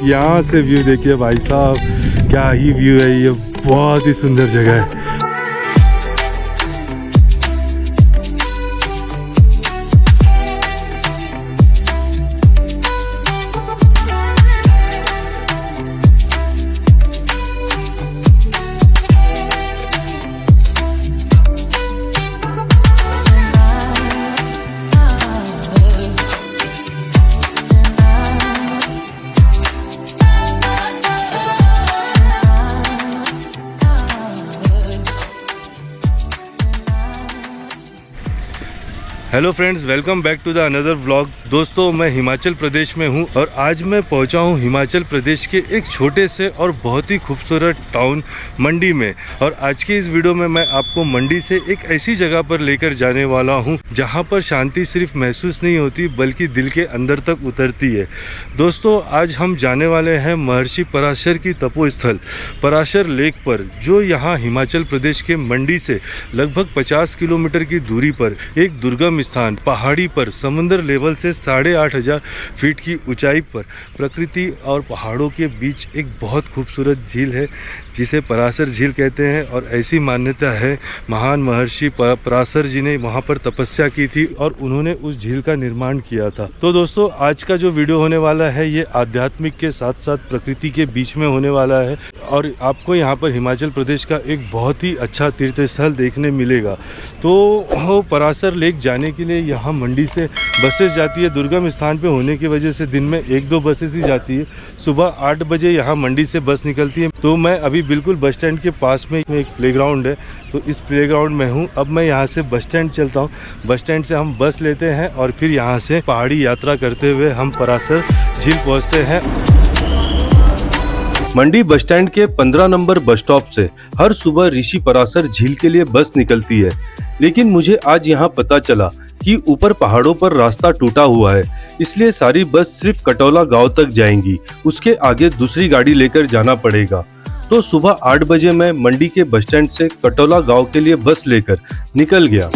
यहाँ से व्यू देखिए भाई साहब, क्या ही व्यू है, ये बहुत ही सुंदर जगह है। Hello friends, welcome back to the another vlog. दोस्तों, मैं हिमाचल प्रदेश में हूं और आज मैं पहुंचा हूं हिमाचल प्रदेश के एक छोटे से और बहुत ही खूबसूरत टाउन मंडी में। और आज के इस वीडियो में मैं आपको मंडी से एक ऐसी जगह पर लेकर जाने वाला हूं जहां पर शांति सिर्फ महसूस नहीं होती बल्कि दिल के अंदर तक उतरती है। दोस्तों, आज हम जाने वाले हैं महर्षि पराशर की तपोस्थल पराशर लेक पर, जो यहाँ हिमाचल प्रदेश के मंडी से लगभग 50 किलोमीटर की दूरी पर एक दुर्गम स्थान पहाड़ी पर समुद्र लेवल से 8,500 फीट की ऊंचाई पर प्रकृति और पहाड़ों के बीच एक बहुत खूबसूरत झील है जिसे पराशर झील कहते हैं। और ऐसी मान्यता है, महान महर्षि पराशर जी ने वहां पर तपस्या की थी और उन्होंने उस झील का निर्माण किया था। तो दोस्तों, आज का जो वीडियो होने वाला है ये आध्यात्मिक के साथ साथ प्रकृति के बीच में होने वाला है और आपको यहाँ पर हिमाचल प्रदेश का एक बहुत ही अच्छा तीर्थ स्थल देखने मिलेगा। तो पराशर लेक जाने के लिए यहाँ मंडी से बसेस जाती है। दुर्गम स्थान पे होने की वजह से दिन में 1-2 बसेस ही जाती है। सुबह 8 बजे यहाँ मंडी से बस निकलती है। तो मैं अभी बिल्कुल बस स्टैंड के पास में एक प्लेग्राउंड है, तो इस प्लेग्राउंड में हूँ। अब मैं यहाँ से बस स्टैंड चलता हूँ। बस स्टैंड से हम बस लेते हैं और फिर यहाँ से पहाड़ी यात्रा करते हुए हम पराशर झील पहुँचते हैं। मंडी बस स्टैंड के 15 नंबर बस स्टॉप से हर सुबह ऋषि पराशर झील के लिए बस निकलती है, लेकिन मुझे आज यहाँ पता चला कि ऊपर पहाड़ों पर रास्ता टूटा हुआ है, इसलिए सारी बस सिर्फ कटौला गांव तक जाएंगी। उसके आगे दूसरी गाड़ी लेकर जाना पड़ेगा। तो सुबह 8 बजे मैं मंडी के बस स्टैंड से कटौला गांव के लिए बस लेकर निकल गया।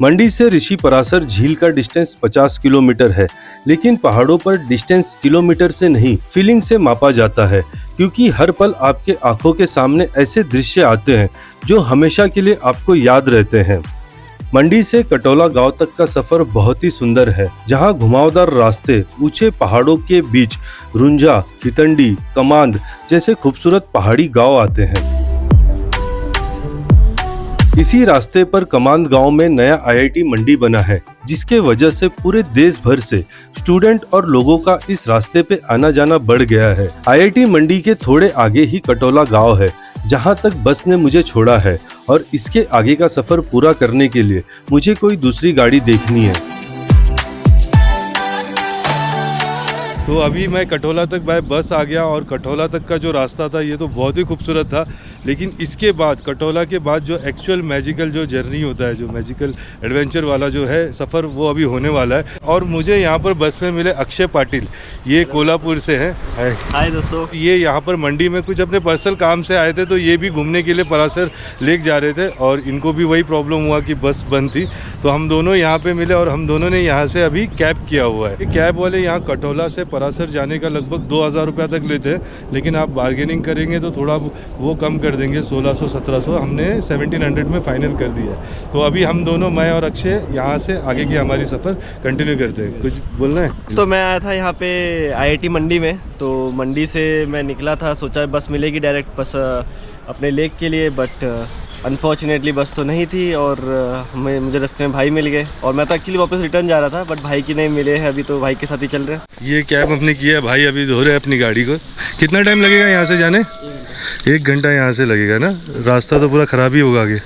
मंडी से ऋषि पराशर झील का डिस्टेंस 50 किलोमीटर है, लेकिन पहाड़ों पर डिस्टेंस किलोमीटर से नहीं फीलिंग से मापा जाता है, क्योंकि हर पल आपके आंखों के सामने ऐसे दृश्य आते हैं जो हमेशा के लिए आपको याद रहते हैं। मंडी से कटौला गांव तक का सफर बहुत ही सुंदर है, जहां घुमावदार रास्ते, ऊंचे पहाड़ों के बीच रुंजा, खितंडी, कमांद जैसे खूबसूरत पहाड़ी गांव आते हैं। इसी रास्ते पर कमांद गांव में नया IIT मंडी बना है, जिसके वजह से पूरे देश भर से स्टूडेंट और लोगों का इस रास्ते पे आना जाना बढ़ गया है। IIT मंडी के थोड़े आगे ही कटौला गांव है, जहां तक बस ने मुझे छोड़ा है और इसके आगे का सफर पूरा करने के लिए मुझे कोई दूसरी गाड़ी देखनी है। तो अभी मैं कटौला तक बाय बस आ गया और कटौला तक का जो रास्ता था ये तो बहुत ही खूबसूरत था, लेकिन इसके बाद कटौला के बाद जो एक्चुअल मैजिकल जो जर्नी होता है, जो मैजिकल एडवेंचर वाला जो है सफ़र, वो अभी होने वाला है। और मुझे यहाँ पर बस में मिले अक्षय पाटिल, ये कोल्हापुर से हैं। हाय दोस्तों, ये यहाँ पर मंडी में कुछ अपने पर्सनल काम से आए थे, तो ये भी घूमने के लिए पराशर लेक जा रहे थे और इनको भी वही प्रॉब्लम हुआ कि बस बंद थी। तो हम दोनों यहाँ पर मिले और हम दोनों ने यहाँ से अभी कैब किया हुआ है। कैब वाले यहाँ कटौला से पराशर जाने का लगभग 2,000 रुपया तक लेते हैं, लेकिन आप बार्गेनिंग करेंगे तो थोड़ा वो कम कर देंगे, 1600-1700। हमने 1700 में फाइनल कर दिया। तो अभी हम दोनों, मैं और अक्षय, यहाँ से आगे की हमारी सफ़र कंटिन्यू करते हैं। कुछ बोलना है? तो मैं आया था यहाँ पे IIT मंडी में, तो मंडी से मैं निकला था, सोचा बस मिलेगी डायरेक्ट बस अपने लेक के लिए, बट अनफॉर्चुनेटली बस तो नहीं थी और मुझे रास्ते में भाई मिल गए और मैं तो एक्चुअली वापस रिटर्न जा रहा था, बट भाई की नहीं मिले हैं अभी, तो भाई के साथ ही चल रहे हैं। ये कैब हमने किया है, भाई अभी धो रहे हैं अपनी गाड़ी को। कितना टाइम लगेगा यहाँ से जाने? 1 घंटा यहाँ से लगेगा ना? रास्ता तो पूरा ख़राब ही होगा आगे।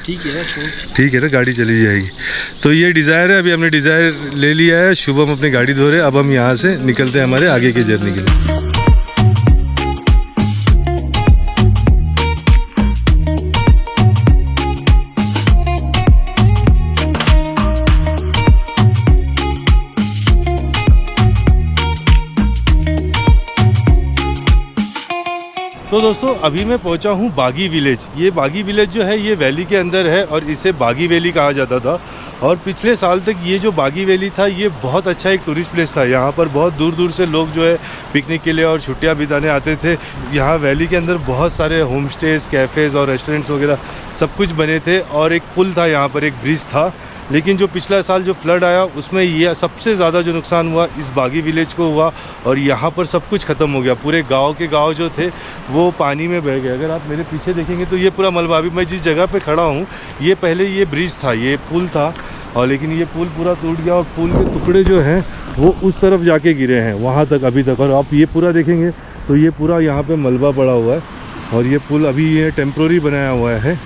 ठीक है ना, गाड़ी चली जाएगी। तो ये डिज़ायर है, अभी हमने डिज़ायर ले लिया है। शुभम अपनी गाड़ी धो रहे, अब हम यहाँ से निकलते हैं हमारे आगे की जर्नी के लिए। तो दोस्तों, अभी मैं पहुंचा हूं बागी विलेज। ये बागी विलेज जो है ये वैली के अंदर है और इसे बागी वैली कहा जाता था। और पिछले साल तक ये जो बागी वैली था ये बहुत अच्छा एक टूरिस्ट प्लेस था। यहाँ पर बहुत दूर दूर से लोग जो है पिकनिक के लिए और छुट्टियाँ बिताने आते थे। यहाँ वैली के अंदर बहुत सारे होम स्टेज, कैफ़ेज़ और रेस्टोरेंट्स वगैरह सब कुछ बने थे और एक पुल था, यहाँ पर एक ब्रिज था। लेकिन जो पिछला साल जो फ्लड आया उसमें ये सबसे ज़्यादा जो नुकसान हुआ इस बागी विलेज को हुआ और यहाँ पर सब कुछ ख़त्म हो गया। पूरे गांव के गांव जो थे वो पानी में बह गए। अगर आप मेरे पीछे देखेंगे तो ये पूरा मलबा, अभी मैं जिस जगह पे खड़ा हूँ ये पहले ये ब्रिज था, ये पुल था और लेकिन ये पुल पूरा टूट गया और पुल के टुकड़े जो हैं वो उस तरफ जाके गिरे हैं वहाँ तक अभी तक। और आप ये पूरा देखेंगे तो ये पूरा यहाँ पर मलबा पड़ा हुआ है और ये पुल अभी ये टेम्प्रोरी बनाया हुआ है।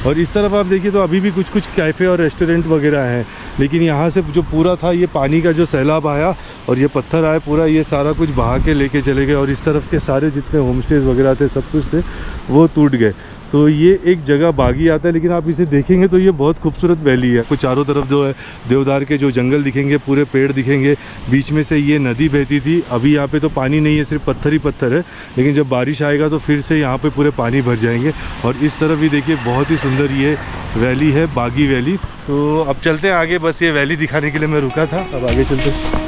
और इस तरफ आप देखिए तो अभी भी कुछ कुछ कैफ़े और रेस्टोरेंट वगैरह हैं, लेकिन यहाँ से जो पूरा था ये पानी का जो सैलाब आया और ये पत्थर आए पूरा ये सारा कुछ बहा के लेके चले गए और इस तरफ के सारे जितने होम स्टेज वगैरह थे सब कुछ थे वो टूट गए। तो ये एक जगह बागी आता है, लेकिन आप इसे देखेंगे तो ये बहुत खूबसूरत वैली है। कुछ चारों तरफ जो है देवदार के जो जंगल दिखेंगे, पूरे पेड़ दिखेंगे, बीच में से ये नदी बहती थी। अभी यहाँ पे तो पानी नहीं है, सिर्फ पत्थर ही पत्थर है, लेकिन जब बारिश आएगा तो फिर से यहाँ पे पूरे पानी भर जाएंगे। और इस तरफ भी देखिए बहुत ही सुंदर ये वैली है, बागी वैली। तो अब चलते हैं आगे, बस ये वैली दिखाने के लिए मैं रुका था, अब आगे चलते हैं।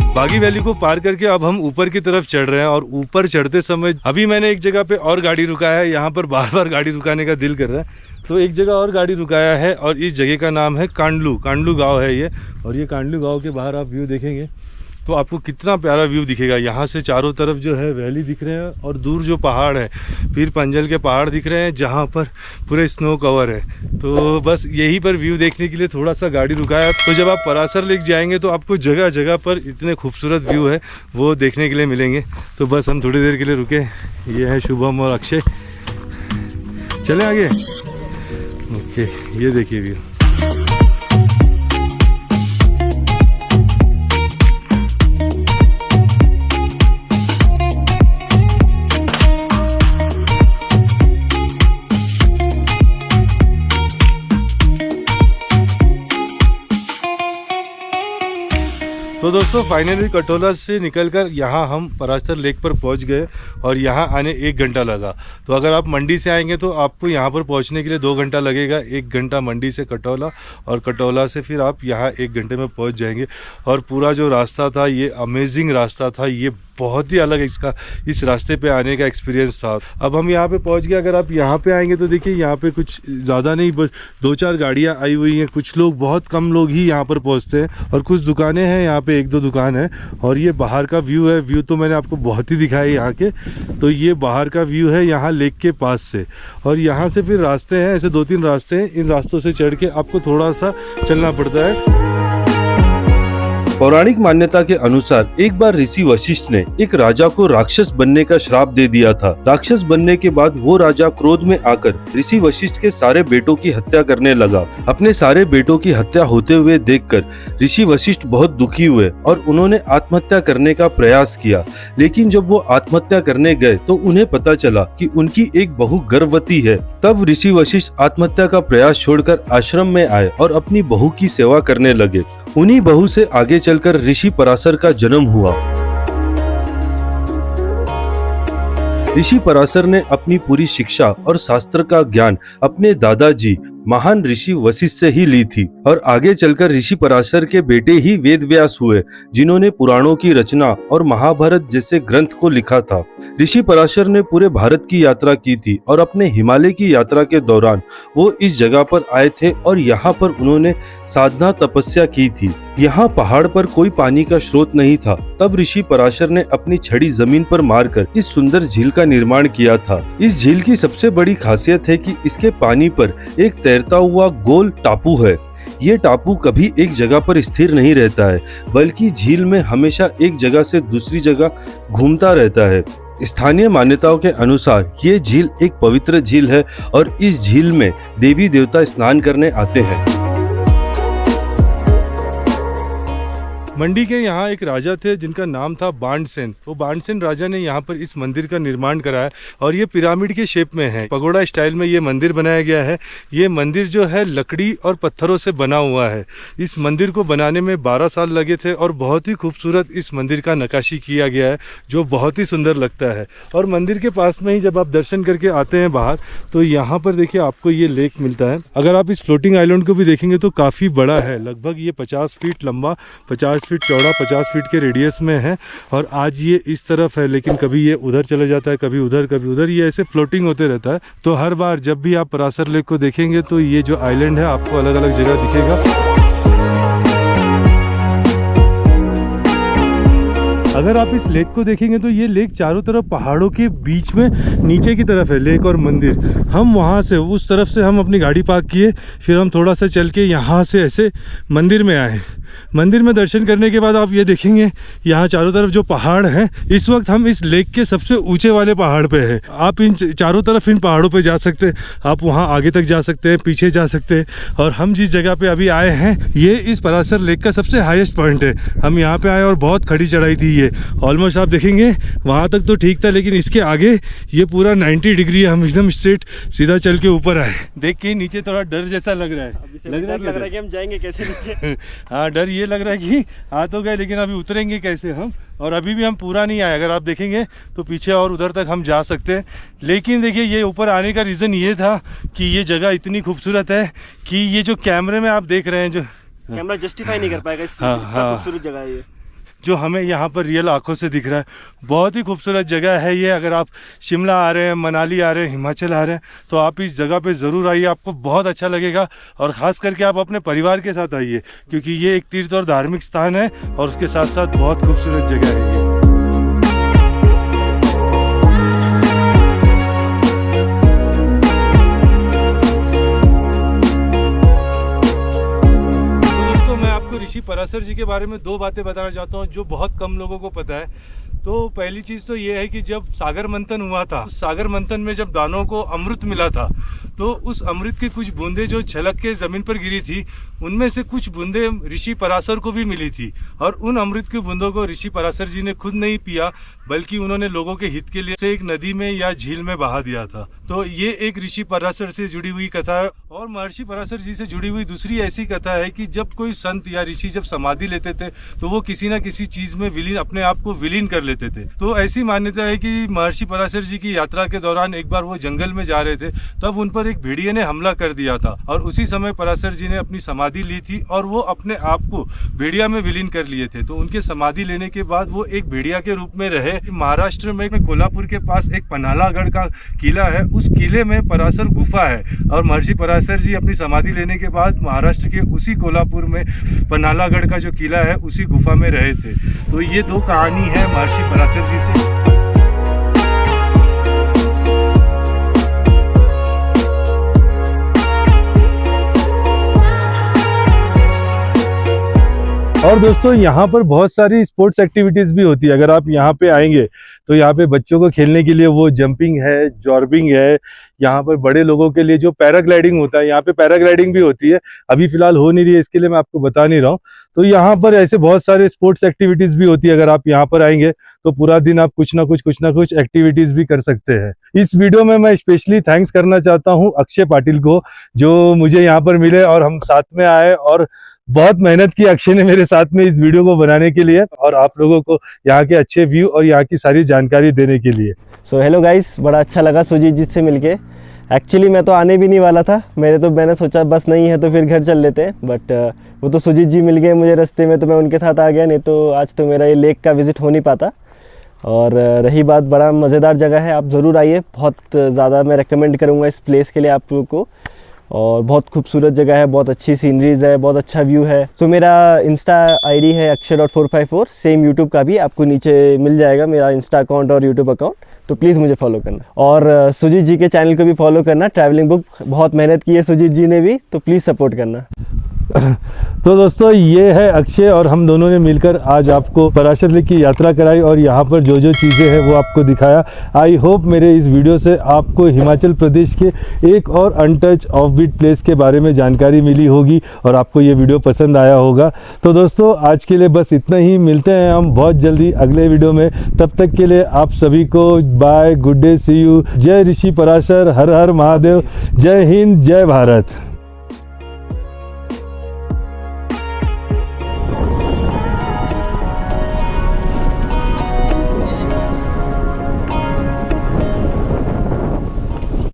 बागी वैली को पार करके अब हम ऊपर की तरफ चढ़ रहे हैं और ऊपर चढ़ते समय अभी मैंने एक जगह पे और गाड़ी रुकाया है। यहाँ पर बार बार गाड़ी रुकाने का दिल कर रहा है तो एक जगह और गाड़ी रुकाया है और इस जगह का नाम है कांडलू गांव है ये। और ये कांडलू गांव के बाहर आप व्यू देखेंगे तो आपको कितना प्यारा व्यू दिखेगा। यहाँ से चारों तरफ जो है वैली दिख रहे हैं और दूर जो पहाड़ है फिर पंजल के पहाड़ दिख रहे हैं जहाँ पर पूरे स्नो कवर है। तो बस यहीं पर व्यू देखने के लिए थोड़ा सा गाड़ी रुकाया। तो जब आप परासर लेक जाएंगे तो आपको जगह जगह पर इतने खूबसूरत व्यू है वो देखने के लिए मिलेंगे। तो बस हम थोड़ी देर के लिए रुके। ये है शुभम और अक्षय, चले आगे। ओके, ये देखिए व्यू। तो दोस्तों फाइनली कटोला से निकलकर यहाँ हम परासर लेक पर पहुँच गए और यहाँ आने 1 घंटा लगा। तो अगर आप मंडी से आएंगे तो आपको यहाँ पर पहुँचने के लिए 2 घंटा लगेगा। 1 घंटा मंडी से कटोला और कटोला से फिर आप यहाँ 1 घंटे में पहुँच जाएंगे। और पूरा जो रास्ता था ये अमेजिंग रास्ता था, ये बहुत ही अलग इस रास्ते पे आने का एक्सपीरियंस था। अब हम यहाँ पे पहुँच गए। अगर आप यहाँ पे आएंगे तो देखिए यहाँ पे कुछ ज़्यादा नहीं, बस 2-4 गाड़ियाँ आई हुई हैं। कुछ लोग, बहुत कम लोग ही यहाँ पर पहुँचते हैं और कुछ दुकानें हैं, यहाँ पे 1-2 दुकान है। और ये बाहर का व्यू है, व्यू तो मैंने आपको बहुत ही दिखाया यहाँ के। तो ये बाहर का व्यू है यहाँ लेक के पास से। और यहाँ से फिर रास्ते हैं, ऐसे 2-3 रास्ते हैं। इन रास्तों से चढ़ के आपको थोड़ा सा चलना पड़ता है। पौराणिक मान्यता के अनुसार एक बार ऋषि वशिष्ठ ने एक राजा को राक्षस बनने का श्राप दे दिया था। राक्षस बनने के बाद वो राजा क्रोध में आकर ऋषि वशिष्ठ के सारे बेटों की हत्या करने लगा। अपने सारे बेटों की हत्या होते हुए देखकर ऋषि वशिष्ठ बहुत दुखी हुए और उन्होंने आत्महत्या करने का प्रयास किया। लेकिन जब वो आत्महत्या करने गए तो उन्हें पता चला कि उनकी एक बहू गर्भवती है। तब ऋषि वशिष्ठ आत्महत्या का प्रयास छोड़कर आश्रम में आए और अपनी बहू की सेवा करने लगे। उन्हीं बहू से आगे चलकर ऋषि पराशर का जन्म हुआ। ऋषि पराशर ने अपनी पूरी शिक्षा और शास्त्र का ज्ञान अपने दादाजी महान ऋषि वशिष्ठ से ही ली थी और आगे चलकर ऋषि पराशर के बेटे ही वेद व्यास हुए, जिन्होंने पुराणों की रचना और महाभारत जैसे ग्रंथ को लिखा था। ऋषि पराशर ने पूरे भारत की यात्रा की थी और अपने हिमालय की यात्रा के दौरान वो इस जगह पर आए थे और यहाँ पर उन्होंने साधना तपस्या की थी। यहाँ पहाड़ पर कोई पानी का स्रोत नहीं था। तब ऋषि पराशर ने अपनी छड़ी जमीन पर मारकर इस सुंदर झील का निर्माण किया था। इस झील की सबसे बड़ी खासियत है कि इसके पानी पर एक तैरता हुआ गोल टापू है। ये टापू कभी एक जगह पर स्थिर नहीं रहता है, बल्कि झील में हमेशा एक जगह से दूसरी जगह घूमता रहता है। स्थानीय मान्यताओं के अनुसार ये झील एक पवित्र झील है और इस झील में देवी देवता स्नान करने आते हैं। मंडी के यहाँ एक राजा थे जिनका नाम था बाणसेन। वो बाणसेन राजा ने यहाँ पर इस मंदिर का निर्माण कराया और ये पिरामिड के शेप में है, पगोड़ा स्टाइल में ये मंदिर बनाया गया है। ये मंदिर जो है लकड़ी और पत्थरों से बना हुआ है। इस मंदिर को बनाने में 12 साल लगे थे और बहुत ही खूबसूरत इस मंदिर का नक्काशी किया गया है जो बहुत ही सुंदर लगता है। और मंदिर के पास में ही जब आप दर्शन करके आते हैं बाहर तो यहाँ पर देखिए आपको ये लेक मिलता है। अगर आप इस फ्लोटिंग आइलैंड को भी देखेंगे तो काफ़ी बड़ा है, लगभग ये 50 फीट लंबा, 50 फीट चौड़ा, 50 फीट के रेडियस में है। और आज ये इस तरफ है लेकिन कभी ये उधर चले जाता है, कभी उधर, ये ऐसे फ्लोटिंग होते रहता है। तो हर बार जब भी आप परासर लेक को देखेंगे तो ये जो आइलैंड है आपको अलग अलग जगह दिखेगा। अगर आप इस लेक को देखेंगे तो ये लेक चारों तरफ पहाड़ों के बीच में नीचे की तरफ है लेक और मंदिर। हम वहाँ से उस तरफ से हम अपनी गाड़ी पार्क किए, फिर हम थोड़ा सा चल के यहाँ से ऐसे मंदिर में आए। मंदिर में दर्शन करने के बाद आप ये देखेंगे यहाँ चारों तरफ जो पहाड़ हैं, इस वक्त हम इस लेक के सबसे ऊंचे वाले पहाड़ पे हैं। आप इन चारों तरफ इन पहाड़ों पे जा सकते हैं, आप वहाँ आगे तक जा सकते हैं, पीछे जा सकते हैं। और हम जिस जगह पे अभी आए हैं ये इस परासर लेक का सबसे हाईएस्ट पॉइंट है। हम यहाँ पे आए और बहुत खड़ी चढ़ाई थी ये, ऑलमोस्ट आप देखेंगे वहाँ तक तो ठीक था लेकिन इसके आगे ये पूरा 90 डिग्री है। हम एकदम स्ट्रेट सीधा चल के ऊपर आए। देख के नीचे थोड़ा डर जैसा लग रहा है, लग रहा है कि हम जाएंगे कैसे नीचे। हाँ, डर ये लग रहा है कि आ तो गए लेकिन अभी उतरेंगे कैसे हम। और अभी भी हम पूरा नहीं आए, अगर आप देखेंगे तो पीछे और उधर तक हम जा सकते हैं। लेकिन देखिए ये ऊपर आने का रीज़न ये था कि ये जगह इतनी खूबसूरत है कि ये जो कैमरे में आप देख रहे हैं, जो कैमरा जस्टिफाई नहीं कर पाएगा खूबसूरत जगह है ये, जो हमें यहाँ पर रियल आंखों से दिख रहा है। बहुत ही खूबसूरत जगह है ये। अगर आप शिमला आ रहे हैं, मनाली आ रहे हैं, हिमाचल आ रहे हैं तो आप इस जगह पे ज़रूर आइए, आपको बहुत अच्छा लगेगा। और ख़ास करके आप अपने परिवार के साथ आइए क्योंकि ये एक तीर्थ और धार्मिक स्थान है और उसके साथ साथ बहुत खूबसूरत जगह है ये। ऋषि पराशर जी के बारे में 2 बातें बताना चाहता हूँ जो बहुत कम लोगों को पता है। तो पहली चीज़ तो ये है कि जब सागर मंथन हुआ था, उस सागर मंथन में जब दानवों को अमृत मिला था तो उस अमृत की कुछ बूंदें जो छलक के ज़मीन पर गिरी थी उनमें से कुछ बूंदें ऋषि पराशर को भी मिली थी। और उन अमृत की बूंदों को ऋषि पराशर जी ने खुद नहीं पिया बल्कि उन्होंने लोगों के हित के लिए से एक नदी में या झील में बहा दिया था। तो ये एक ऋषि पराशर से जुड़ी हुई कथा है। और महर्षि पराशर जी से जुड़ी हुई दूसरी ऐसी कथा है कि जब कोई संत या ऋषि जब समाधि लेते थे तो वो किसी न किसी चीज में विलीन, अपने आप को विलीन कर लेते थे। तो ऐसी मान्यता है कि महर्षि पराशर जी की यात्रा के दौरान एक बार वो जंगल में जा रहे थे, तब उन पर एक भेड़िए ने हमला कर दिया था और उसी समय पराशर जी ने अपनी समाधि ली थी और वो अपने आप को भेड़िया में विलीन कर लिए थे। तो उनके समाधि लेने के बाद वो एक भेड़िया के रूप में रहे। महाराष्ट्र में कोल्हापुर के पास एक पन्हालागढ़ का किला है, उस किले में पराशर गुफा है और महर्षि पराशर जी अपनी समाधि लेने के बाद महाराष्ट्र के उसी कोल्हापुर में पन्हालागढ़ का जो किला है उसी गुफा में रहे थे। तो ये 2 कहानी है महर्षि पराशर जी से। और दोस्तों यहाँ पर बहुत सारी स्पोर्ट्स एक्टिविटीज़ भी होती है। अगर आप यहाँ पे आएंगे तो यहाँ पे बच्चों को खेलने के लिए वो जंपिंग है, जॉर्बिंग है। यहाँ पर बड़े लोगों के लिए जो पैराग्लाइडिंग होता है, यहाँ पे पैराग्लाइडिंग भी होती है, अभी फिलहाल हो नहीं रही है इसके लिए मैं आपको बता नहीं रहा हूँ। तो यहाँ पर ऐसे बहुत सारे स्पोर्ट्स एक्टिविटीज़ भी होती है। अगर आप यहाँ पर आएंगे तो पूरा दिन आप कुछ ना कुछ एक्टिविटीज़ भी कर सकते हैं। इस वीडियो में मैं स्पेशली थैंक्स करना चाहता हूँ अक्षय पाटिल को, जो मुझे यहाँ पर मिले और हम साथ में आए और बहुत मेहनत की अक्षय ने मेरे साथ में इस वीडियो को बनाने के लिए और आप लोगों को यहाँ के अच्छे व्यू और यहाँ की सारी जानकारी देने के लिए। सो हेलो गाइस, बड़ा अच्छा लगा सुजीत जी से मिलके। एक्चुअली मैं तो आने भी नहीं वाला था, मैंने सोचा बस नहीं है तो फिर घर चल लेते हैं, बट वो तो सुजीत जी मिल गए मुझे रास्ते में तो मैं उनके साथ आ गया, नहीं तो आज तो मेरा ये लेक का विज़िट हो नहीं पाता। और रही बात, बड़ा मज़ेदार जगह है, आप ज़रूर आइए। बहुत ज़्यादा मैं रेकमेंड करूँगा इस प्लेस के लिए आप लोगों को। और बहुत खूबसूरत जगह है, बहुत अच्छी सीनरीज है, बहुत अच्छा व्यू है। तो मेरा इंस्टा आईडी है akshay.454, सेम यूट्यूब का भी आपको नीचे मिल जाएगा मेरा इंस्टा अकाउंट और यूट्यूब अकाउंट, तो प्लीज़ मुझे फॉलो करना। और सुजीत जी के चैनल को भी फॉलो करना, ट्रैवलिंग बुक बहुत मेहनत की है सुजीत जी ने भी, तो प्लीज़ सपोर्ट करना। तो दोस्तों ये है अक्षय और हम दोनों ने मिलकर आज आपको पराशर लेक की यात्रा कराई और यहाँ पर जो जो चीज़ें हैं वो आपको दिखाया। आई होप मेरे इस वीडियो से आपको हिमाचल प्रदेश के एक और अनटच ऑफबीट प्लेस के बारे में जानकारी मिली होगी और आपको ये वीडियो पसंद आया होगा। तो दोस्तों आज के लिए बस इतना ही, मिलते हैं हम बहुत जल्दी अगले वीडियो में। तब तक के लिए आप सभी को bye, good day, see you. जय ऋषि पराशर, हर हर महादेव, जय हिंद, जय भारत।